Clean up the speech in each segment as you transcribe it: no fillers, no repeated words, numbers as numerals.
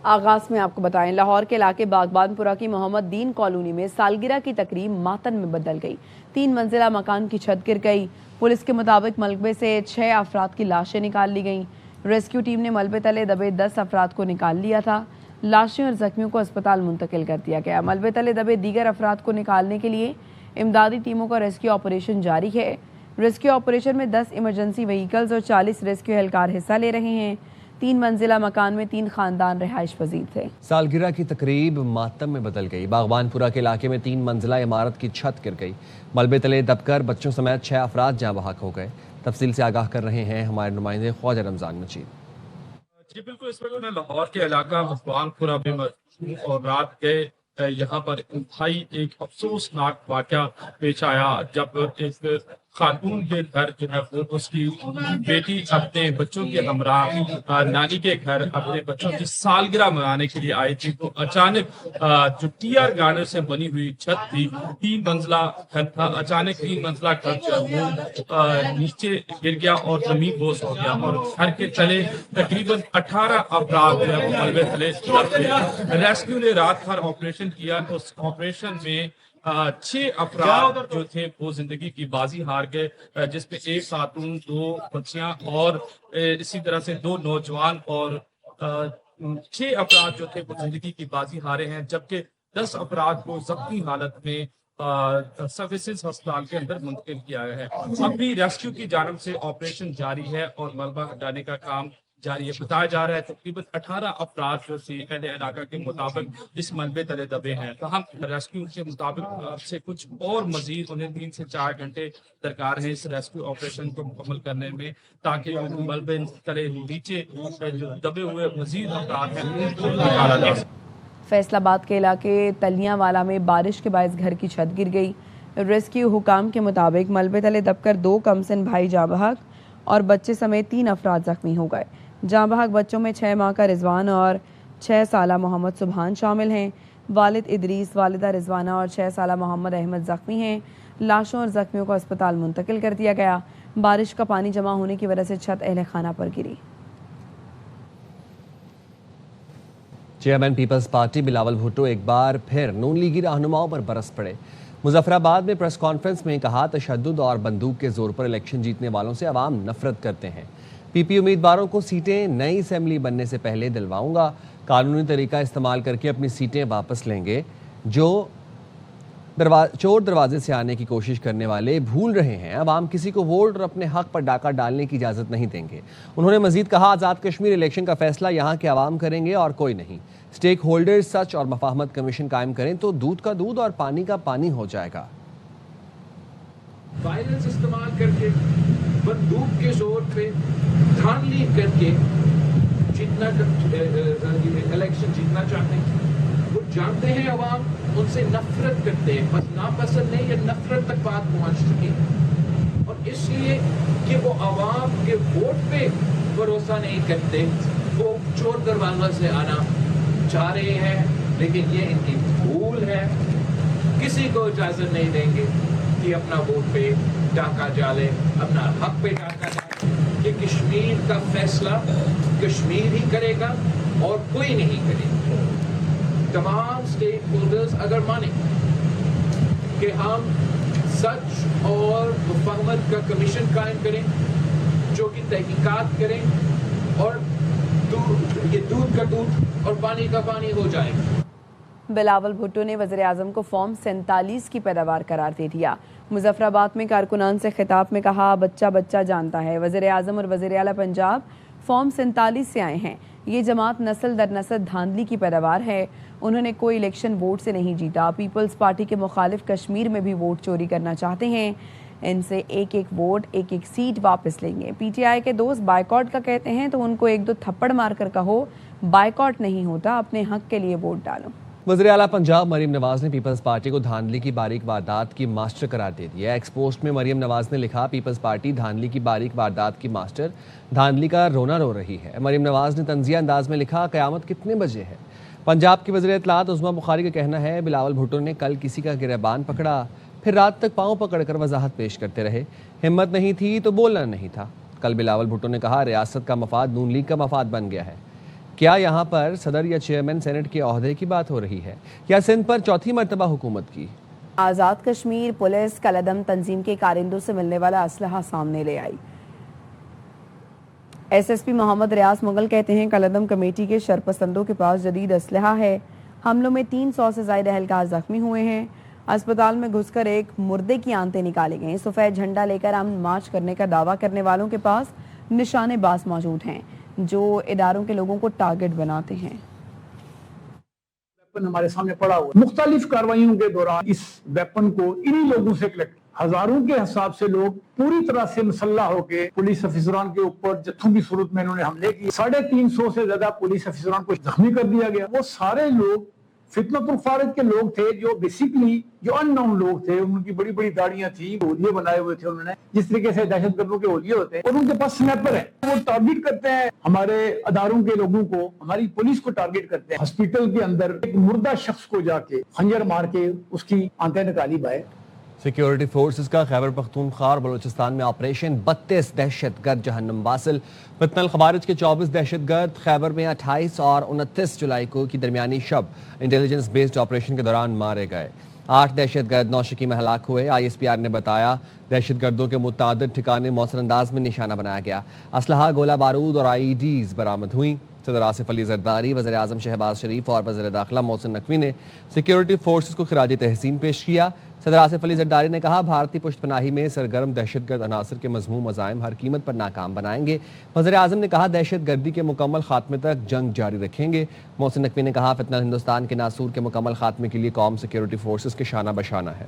आगाज में आपको बताएं, लाहौर के इलाके बागबानपुरा की मोहम्मद दीन कॉलोनी में सालगिरह की तकरीब मातम में बदल गई। 3 मंजिला मकान की छत गिर गई। पुलिस के मुताबिक मलबे से 6 अफराद की लाशें निकाल ली गईं। रेस्क्यू टीम ने मलबे तले दबे 10 अफराद को निकाल लिया था। लाशें और जख्मियों को अस्पताल मुंतकिल कर दिया गया। मलबे तले दबे दीगर अफराद को निकालने के लिए इमदादी टीमों का रेस्क्यू ऑपरेशन जारी है। रेस्क्यू ऑपरेशन में 10 इमरजेंसी व्हीकल्स और 40 रेस्क्यू एहलकार हिस्सा ले रहे हैं। 3 मंजिला मकान में 3 खानदान रिहाइश पजीर थे। सालगिरह की तकरीब मातम में बदल गई। बागबानपुरा के इलाके में 3 मंजिला इमारत की छत गिर गई। मलबे तले दबकर बच्चों समेत 6 अफराद जाँ बहक हो गए। तफसील से आगाह कर रहे हैं हमारे नुमाइंदे ख्वाजा रमजान मजीद। जी बिल्कुल, इस वक्त मैं लाहौर के इलाका बागबानपुरा में मौजूद और रात के यहाँ पर इंतहाई एक अफसोसनाक वाक़या पेश आया जब एक खातून के घर जो है वो उसकी बेटी अपने बच्चों के हमरा नानी के घर अपने बच्चों की सालगिरह मनाने के लिए आई थी। तो अचानक जो टीआर गार्डर से बनी हुई छत थी, 3 मंजिला घर था, अचानक 3 मंजिला घर जो है वो नीचे गिर गया और जमीन बोस हो गया और घर के तले तकरीबन 18 अफराद जो है वो मलबे तले दब गए। रेस्क्यू ने रात भर ऑपरेशन किया। उस ऑपरेशन में 6 अफराद जो थे वो जिंदगी की बाजी हार गए, जिसमें एक खातून, 2 बच्चियां और इसी तरह से 2 नौजवान और 6 अफराद जो थे वो जिंदगी की बाजी हारे हैं, जबकि 10 अफराद को जख्मी हालत में सर्विसेज अस्पताल के अंदर मुंतकिल किया गया है। अब भी रेस्क्यू की जानब से ऑपरेशन जारी है और मलबा हटाने का काम जारी है। बताया जा रहा है तकरीबन 18 अफराद जो अहले इलाका के मुताबिक इस मलबे तले दबे हैं। तो हम रेस्क्यू के मुताबिक से कुछ और मजीद उन्हें 3 से 4 घंटे दरकार है इस रेस्क्यू ऑपरेशन को मुकम्मल करने में, ताकि मलबे तले नीचे जो दबे हुए मजीद अफराद हैं उनको निकाला जा सके। फैसलाबाद के इलाके तलियांवाला में बारिश के बायस घर की छत गिर गई। रेस्क्यू हुकाम के मुताबिक मलबे तले दबकर 2 कमसिन भाई जाँ बहक और बच्चे समेत 3 अफराद जख्मी हो गए। जाँ बहक बच्चों में 6 माह का रिजवान और 6 साला मोहम्मद सुबहान शामिल हैं। वालिद इदरीस, वालिदा रिजवाना और 6 साला मोहम्मद अहमद जख्मी हैं। लाशों और जख्मियों को अस्पताल मुंतकिल कर दिया गया। बारिश का पानी जमा होने की वजह से छत अहले खाना पर गिरी। Chairman Peoples Party Bilawal Bhutto एक बार फिर नून लीगी रहनुमाओं पर बरस पड़े। मुजफ्फराबाद में प्रेस कॉन्फ्रेंस में कहा, तशद्दुद और बंदूक के जोर पर इलेक्शन जीतने वालों से अवाम नफरत करते हैं। पीपी उम्मीदवारों को सीटें नई असेंबली बनने से पहले दिलवाऊंगा। कानूनी तरीका इस्तेमाल करके अपनी सीटें वापस लेंगे। जो चोर दरवाजे से आने की कोशिश करने वाले भूल रहे हैं, अवाम किसी को वोट और अपने हक पर डाका डालने की इजाज़त नहीं देंगे। उन्होंने मजीद कहा, आज़ाद कश्मीर इलेक्शन का फैसला यहाँ के अवाम करेंगे और कोई नहीं। स्टेक होल्डर्स सच और मफाहमत कमीशन कायम करें तो दूध का दूध और पानी का पानी हो जाएगा। वायलेंस इस्तेमाल करके, बंदूक के जोर पे धांधली करके जीतना इलेक्शन जीतना चाहते हैं। वो जानते हैं अवाम उनसे नफरत करते हैं, बस नापसंद नहीं या नफरत तक बात पहुंच चुकी है और इसलिए कि वो अवाम के वोट पे भरोसा नहीं करते, वो चोर दरवाजा से आना चाह रहे हैं। लेकिन ये इनकी भूल है। किसी को इजाजत नहीं देंगे कि अपना वोट पे डाका डाले, अपना हक पे डाका डाले। ये कश्मीर का फैसला कश्मीर ही करेगा और कोई नहीं करेगा। तमाम स्टेक होल्डर्स अगर माने कि हम सच और मुफाहमत का कमीशन कायम करें जो कि तहकीकात करें और ये दूध का दूध और पानी का पानी हो जाएगा। बिलावल भुट्टो ने वज़ीर-ए-आज़म को फॉर्म 47 की पैदावार करार दे दिया। मुजफ्फराबाद में कारकुनान से खिताब में कहा, बच्चा बच्चा जानता है, वज़ीर-ए-आज़म और वज़ीर आला पंजाब फॉर्म 47 से आए हैं। ये जमात नस्ल दर नस्ल धांधली की पैदावार है। उन्होंने कोई इलेक्शन वोट से नहीं जीता। पीपल्स पार्टी के मुखालिफ कश्मीर में भी वोट चोरी करना चाहते हैं। इनसे एक एक वोट, एक एक सीट वापस लेंगे। पीटीआई के दोस्त बायकॉट का कहते हैं तो उनको 1-2 थप्पड़ मारकर कहो, बायकॉट नहीं होता, अपने हक के लिए वोट डालो। वज़ीर आला पंजाब मरीम नवाज ने पीपल्स पार्टी को धांधली की बारीक वारदात की मास्टर करार दे दिया। एक्स पोस्ट में मरीम नवाज ने लिखा, पीपल्स पार्टी धांधली की बारीक वारदात की मास्टर, धांधली का रोना रो रही है। मरीम नवाज ने तंजिया अंदाज में लिखा, क़यामत कितने बजे है। पंजाब की वज़ीर इत्तलात उज़्मा बुखारी का कहना है, बिलावल भुट्टो ने कल किसी का गिरबान पकड़ा, फिर रात तक पाँव पकड़कर वजाहत पेश करते रहे। हिम्मत नहीं थी तो बोलना नहीं था। कल बिलावल भुट्टो ने कहा, रियासत का मफाद नून लीग का मफाद बन गया है। क्या यहाँ पर सदर या चेयरमैन सेनेट के ओहदे की बात हो रही है या सिंध पर चौथी मर्तबा हुकूमत की? आज़ाद कश्मीर पुलिस कलदम तंजीम के कारिंदों से मिलने वाला असलहा सामने ले आई। एसएसपी मोहम्मद रियाज मुगल कहते हैं कलदम कमेटी के शरपसंदों के पास जदीद असलहा है। हमलों में 300 से ज्यादा एहलकार जख्मी हुए हैं। अस्पताल में घुसकर एक मुर्दे की आंतें निकाली गई। सफेद झंडा लेकर अमन मार्च करने का दावा करने वालों के पास निशानेबाज मौजूद हैं जो इदारों के लोगों को टारगेट बनाते हैं। वेपन हमारे सामने पड़ा हुआ, मुख्तलिफ कार्रवाइयों के दौरान इस वेपन को इन्हीं लोगों से कलेक्ट, हजारों के हिसाब से लोग पूरी तरह से मुसल्ला होकर पुलिस अफसरान के ऊपर जत्थों की सूरत में इन्होंने हमले किए। 350 से ज्यादा पुलिस अफसरान को जख्मी कर दिया गया। वो सारे लोग फितनतुल फारिद के लोग थे, जो बेसिकली जो अननोन लोग थे। उनकी बड़ी बड़ी दाढ़ियां थी, होलिये बनाए हुए थे उन्होंने, जिस तरीके से दहशतगर्दों के होलिये होते हैं। और उनके पास स्नैपर है, वो टारगेट करते हैं हमारे अदारों के लोगों को, हमारी पुलिस को टारगेट करते हैं। हॉस्पिटल के अंदर एक मुर्दा शख्स को जाके खंजर मार के उसकी आंतें निकाली बाहर। सिक्योरिटी फोर्सेस का खैबर पख्तूनख्वा और बलूचिस्तान में ऑपरेशन 32 दहशतगर्द जहन्नम वासिल। फितनल खवारिज के 24 दहशतगर्द, खैबर में 28 और 29 जुलाई को की दरमियानी शब इंटेलिजेंस बेस्ड ऑपरेशन के दौरान मारे गए। 8 दहशतगर्द नौशकी में हलाक हुए। ISPR ने बताया दहशतगर्दों के मुतादिद ठिकाने मौसर अंदाज में निशाना बनाया गया। असलहा, गोला बारूद और IEDs बरामद हुई। सदर आसिफ अली जरदारी, वज़ीर आज़म शहबाज शरीफ और वज़ीर दाखिला मोहसिन नकवी ने सिक्योरिटी फोर्सेस को खिराज तहसीन पेश किया। सदर आसिफ अली जरदारी ने कहा भारतीय पुष्तपनाही में सरगर्म दहशतगर्द अनासर के मज़मूम मज़ाइम हर कीमत पर नाकाम बनाएंगे। वज़ीर आज़म ने कहा दहशतगर्दी के मुकम्मल खात्मे तक जंग जारी रखेंगे। मोहसिन नकवी ने कहा फितनल हिंदुस्तान के नासूर के मुकम्मल खात्मे के लिए कौम सिक्योरिटी फोर्सेस के शाना बशाना है।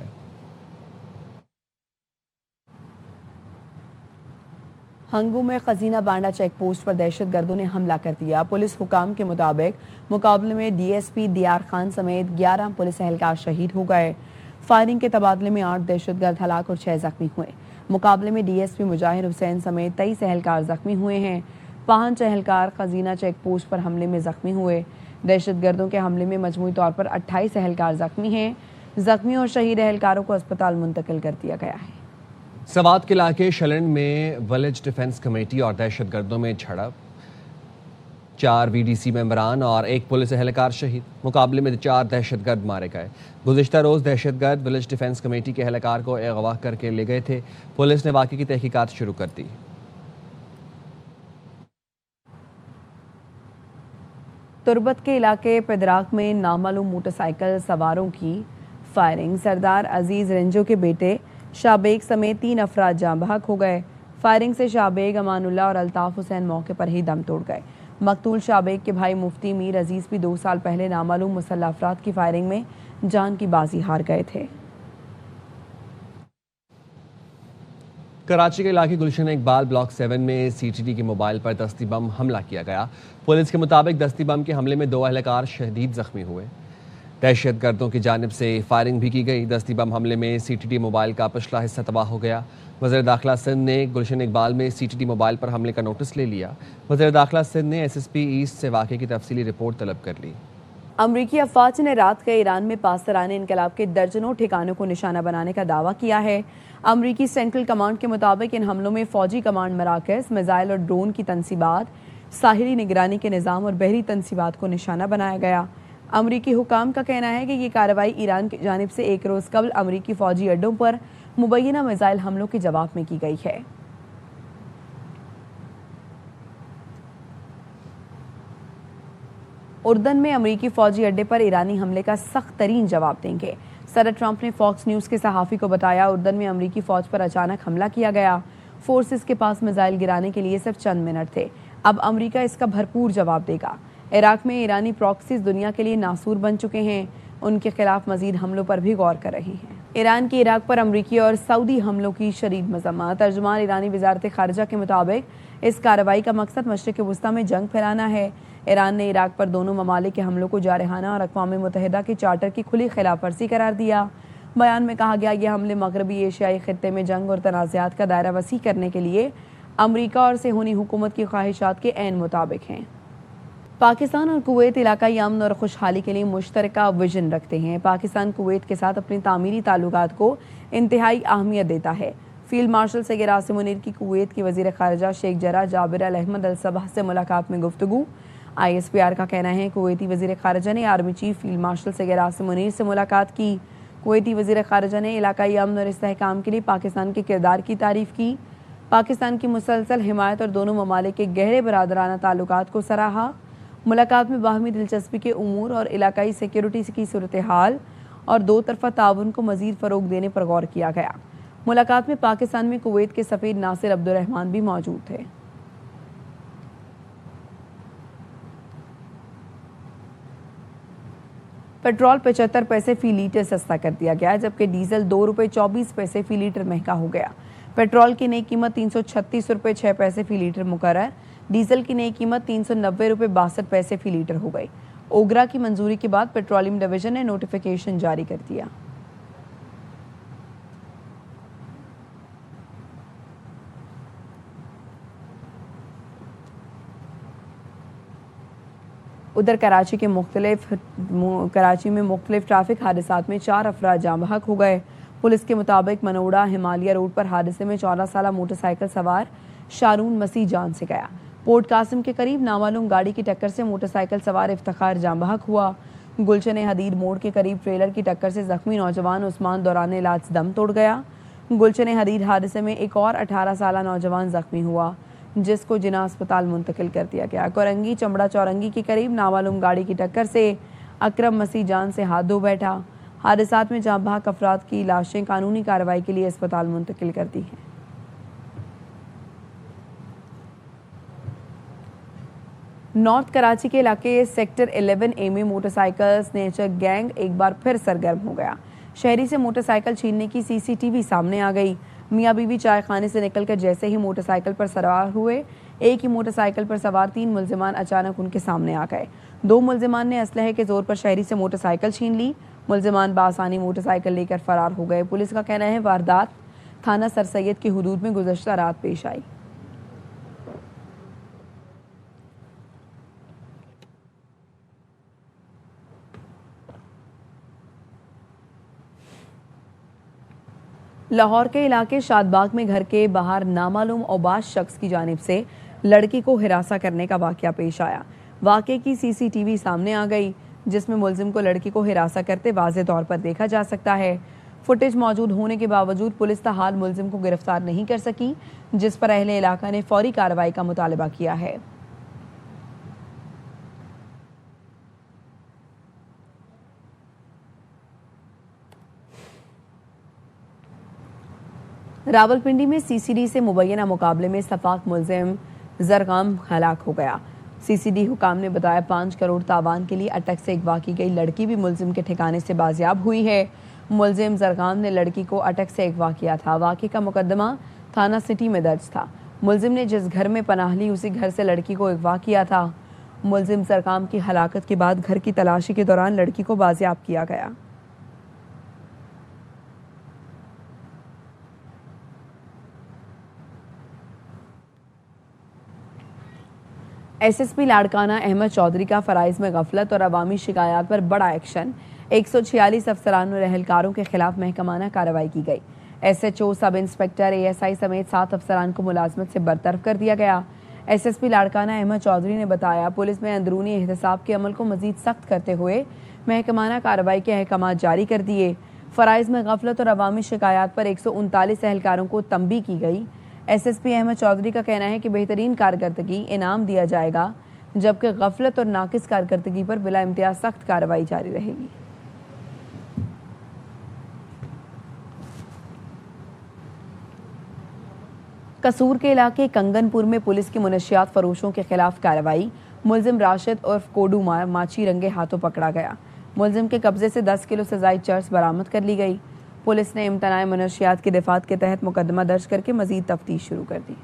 हंगू में खजीना बांडा चेक पोस्ट पर दहशतगर्दों ने हमला कर दिया। पुलिस हुकाम के मुताबिक मुकाबले में DSP दियार खान समेत 11 पुलिस एहलकार शहीद हो गए। फायरिंग के तबादले में 8 दहशतगर्द हलाक और 6 जख्मी हुए। मुकाबले में DSP मुजाहिर हुसैन समेत 23 एहलकार जख्मी हुए हैं। 5 एहलकार खजीना चेक पोस्ट पर हमले में जख्मी हुए। दहशतगर्दों के हमले में मजमूई तौर पर 28 एहलकार जख्मी हैं। जख्मी और शहीद एहलकारों को अस्पताल मुंतकिल कर दिया गया है। सवात के इलाके शलन में विलेज डिफेंस कमेटी और दहशतगर्दों में झड़प, 4 VDC मेंबरान और 1 पुलिस एहलकार शहीद। मुकाबले में 4 दहशतगर्द मारे गए। गुज़िश्ता रोज़ दहशतगर्द विलेज डिफेंस कमेटी के एहलकार को अगवा करके ले गए थे। पुलिस ने वाक़े की तहकीकात शुरू कर दी। तुरबत के इलाके पेदराक में नामालूम मोटरसाइकिल सवारों की फायरिंग। सरदार अजीज रेंजो के बेटे शाहबेग समेत 3 अफराद जाँ बहक हो गए। फायरिंग से शाहबेग, अमानुल्लाह और अल्ताफ हुसैन मौके पर ही दम तोड़ गए। मकतूल शाहबेग के भाई मुफ्ती मीर अजीज भी 2 साल पहले नामालूम मुसल्लह अफराद की फायरिंग में जान की बाजी हार गए थे। कराची के इलाके गुलशन इकबाल ब्लॉक 7 में CTD के मोबाइल पर दस्ती बम हमला किया गया। पुलिस के मुताबिक दस्ती बम के हमले में 2 एहलकार शदीद जख्मी हुए। दहशतगर्दों की जानिब से फायरिंग भी की गई। दस्ती बम हमले में CTD मोबाइल का पिछला हिस्सा तबाह हो गया। वज़ीर दाखिला सिंध ने गुलशन इकबाल में CTD मोबाइल पर हमले का नोटिस ले लिया। वज़ीर दाखिला सिंध ने SSP ईस्ट से वाक़े की तफसीली रिपोर्ट तलब कर ली। अमरीकी अफवाज ने रात के ईरान में पासराने इनकलाब के दर्जनों ठिकानों को निशाना बनाने का दावा किया है। अमरीकी सेंट्रल कमांड के मुताबिक इन हमलों में फौजी कमांड मराकज़, मिसाइल और ड्रोन की तनसीबात, साहिली निगरानी के निज़ाम और बहरी तनसीबात को निशाना बनाया गया। अमरीकी हुकाम का कहना है कि ये कार्रवाई ईरान की जानिब से 1 रोज़ कबल अमरीकी फौजी अड्डों पर मुबैना मिसाइल हमलों के जवाब में की गई है। उर्दन में अमरीकी फौजी अड्डे पर ईरानी हमले का सख्त तरीन जवाब देंगे। सदर ट्रंप ने फॉक्स न्यूज़ के सहाफ़ी को बताया उर्दन में अमरीकी फ़ौज पर अचानक हमला किया गया। फोर्सेस के पास मिसाइल गिराने के लिए सिर्फ चंद मिनट थे। अब अमरीका इसका भरपूर जवाब देगा। इराक में ईरानी प्रॉक्सीज दुनिया के लिए नासूर बन चुके हैं। उनके खिलाफ मजीद हमलों पर भी गौर कर रहे हैं। ईरान की इराक पर अमरीकी और सऊदी हमलों की शदीद मज़म्मत। तर्जुमान ईरानी वज़ारत ख़ारिजा के मुताबिक इस कार्रवाई का मकसद मशरिक़ वस्ता में जंग फैलाना है। ईरान ने इराक पर दोनों ममालिक के हमलों को जारहाना और अक़वाम मुत्तहिदा के चार्टर की खुली खिलाफ वर्जी करार दिया। बयान में कहा गया ये हमले मगरबी एशियाई खित्ते में जंग और तनाज़ात का दायरा वसी करने के लिए अमरीका और सेहूनी हुकूमत की ख्वाहिशात के ऐन मुताबिक हैं। पाकिस्तान और कुवैत इलाकाई अमन और खुशहाली के लिए मुश्तरका विजन रखते हैं। पाकिस्तान कुवैत के साथ अपने तामीरी ताल्लुकात को इंतहाई अहमियत देता है। फील्ड मार्शल सैयद आसिम मुनीर की कुवैत की वज़ीर ख़ारिजा शेख जरा जाबिर अल अहमद अल सबह से मुलाकात में गुफ्तगू। ISPR का कहना है कुवैती वज़ीर ख़ारिजा ने army chief field marshal Syed Asim Munir से मुलाकात की। कुवैती वज़ीर ख़ारिजा ने इलाकाई अमन और इस्तेहकाम के लिए पाकिस्तान के किरदार की तारीफ़ की। पाकिस्तान की मुसलसल हिमायत और दोनों ममालिक के गहरे बरादराना ताल्लुकात को सराहा। मुलाकात में बाहमी दिलचस्पी के उमूर और इलाकाई सिक्योरिटी की सूरत हाल और दो तरफ़ा ताउन को मज़ीद फ़रोग़ देने पर गौर किया गया। मुलाकात में पाकिस्तान में कुवैत के सफ़ीर नासिर अब्दुर्रहमान भी मौजूद थे। पेट्रोल 75 पैसे फी लीटर सस्ता कर दिया गया, जबकि डीजल 2 रुपये 24 पैसे फी लीटर महंगा हो गया। पेट्रोल की नई कीमत 336 रुपये 6 पैसे फी लीटर मुकर्रर, डीजल की नई कीमत 390 रुपये 62 पैसे फी लीटर हो गई। ओगरा की मंजूरी के बाद पेट्रोलियम डिवीजन ने नोटिफिकेशन जारी कर दिया। उधर कराची में मुख्तलिफ ट्रैफिक हादसात में 4 अफराद जाँ बहक हो गए। पुलिस के मुताबिक मनोड़ा हिमालय रोड पर हादसे में 14 साला मोटरसाइकिल सवार शारून मसीह जान से गया। पोर्ट कासिम के करीब नामालूम गाड़ी की टक्कर से मोटरसाइकिल सवार इफ्तिखार जाँ बहक हुआ। गुलशन हदीद मोड़ के करीब ट्रेलर की टक्कर से जख्मी नौजवान उस्मान दौरान इलाज दम तोड़ गया। गुलशन हदीद हादसे में एक और 18 साला नौजवान जख्मी हुआ, जिसको जिना अस्पताल मुंतकिल कर दिया गया। कोरंगी चमड़ा चौरंगी के करीब नामालूम गाड़ी की टक्कर से अकरम मसीह जान से हाथ धो बैठा। हादसात में जाँ बहक अफराद की लाशें कानूनी कार्रवाई के लिए अस्पताल मुंतकिल कर दी हैं। नॉर्थ कराची के इलाके सेक्टर 11A में मोटरसाइकिल स्नेचर गैंग एक बार फिर सरगर्म हो गया। शहरी से मोटरसाइकिल छीनने की CCTV सामने आ गई। मियाँ बीवी चाय खाने से निकलकर जैसे ही मोटरसाइकिल पर सवार हुए, एक ही मोटरसाइकिल पर सवार 3 मुल्जिमान अचानक उनके सामने आ गए। 2 मुल्जिमान ने असलहे के जोर पर शहरी से मोटरसाइकिल छीन ली। मुल्जिमान बासानी मोटरसाइकिल लेकर फरार हो गए। पुलिस का कहना है वारदात थाना सर सैयद की हुदूद में गुज़श्ता रात पेश आई। लाहौर के इलाके शादबाग में घर के बाहर नामालूम औबाज शख्स की जानिब से लड़की को हिरासा करने का वाकया पेश आया। वाकये की CCTV सामने आ गई, जिसमें मुल्जिम को लड़की को हिरासा करते वाज़े तौर पर देखा जा सकता है। फुटेज मौजूद होने के बावजूद पुलिस ताहाल मुल्जिम को गिरफ्तार नहीं कर सकी, जिस पर अहले इलाका ने फौरी कार्रवाई का मुतालबा किया है। रावलपिंडी में CCD से मुबैना मुकाबले में सफाक मुल्जिम जरगाम हलाक हो गया। CCD हुकाम ने बताया 5 करोड़ तावान के लिए अटक से अगवा की गई लड़की भी मुल्जिम के ठिकाने से बाजियाब हुई है। मुल्जिम जरगाम ने लड़की को अटक से अगवा किया था। वाक़े का मुकदमा थाना सिटी में दर्ज था। मुल्जिम ने जिस घर में पनाह ली उसी घर से लड़की को अगवा किया था। मुल्जिम जरगाम की हलाकत के बाद घर की तलाशी के दौरान लड़की को बाजियाब किया गया। SSP लाड़काना अहमद चौधरी का फराइज में गफलत और अवामी शिकायत पर बड़ा एक्शन। 146 अफसरान और अहलकारों के खिलाफ महकमाना कार्रवाई की गई। SHO, सब इंस्पेक्टर, ASI समेत 7 अफसरान को मुलाजमत से बरतरफ कर दिया गया। SSP लाड़काना अहमद चौधरी ने बताया पुलिस में अंदरूनी एहतसाब के अमल को मजीद सख्त करते हुए महकमाना कार्रवाई के अहकाम जारी कर दिए। फराइज में गफलत और अवामी शिकायत पर 139 अहलकारों को तंबीह की गई। SSP अहमद चौधरी का कहना है कि बेहतरीन कारकर्दगी इनाम दिया जाएगा, जबकि गफलत और नाकिस कारकर्दगी पर बिला इम्तियाज सख्त कार्रवाई जारी रहेगी। कसूर के इलाके कंगनपुर में पुलिस की मुनशियात फरोशों के खिलाफ कार्रवाई। मुल्जिम राशिद उर्फ कोडू माची रंगे हाथों पकड़ा गया। मुल्जिम के कब्जे से 10 किलो से ज़ायद चर्स बरामद कर ली गई। पुलिस ने इम्तनाए मुनशियात की दफात के तहत मुकदमा दर्ज करके मजीद तफ्तीश शुरू कर दी।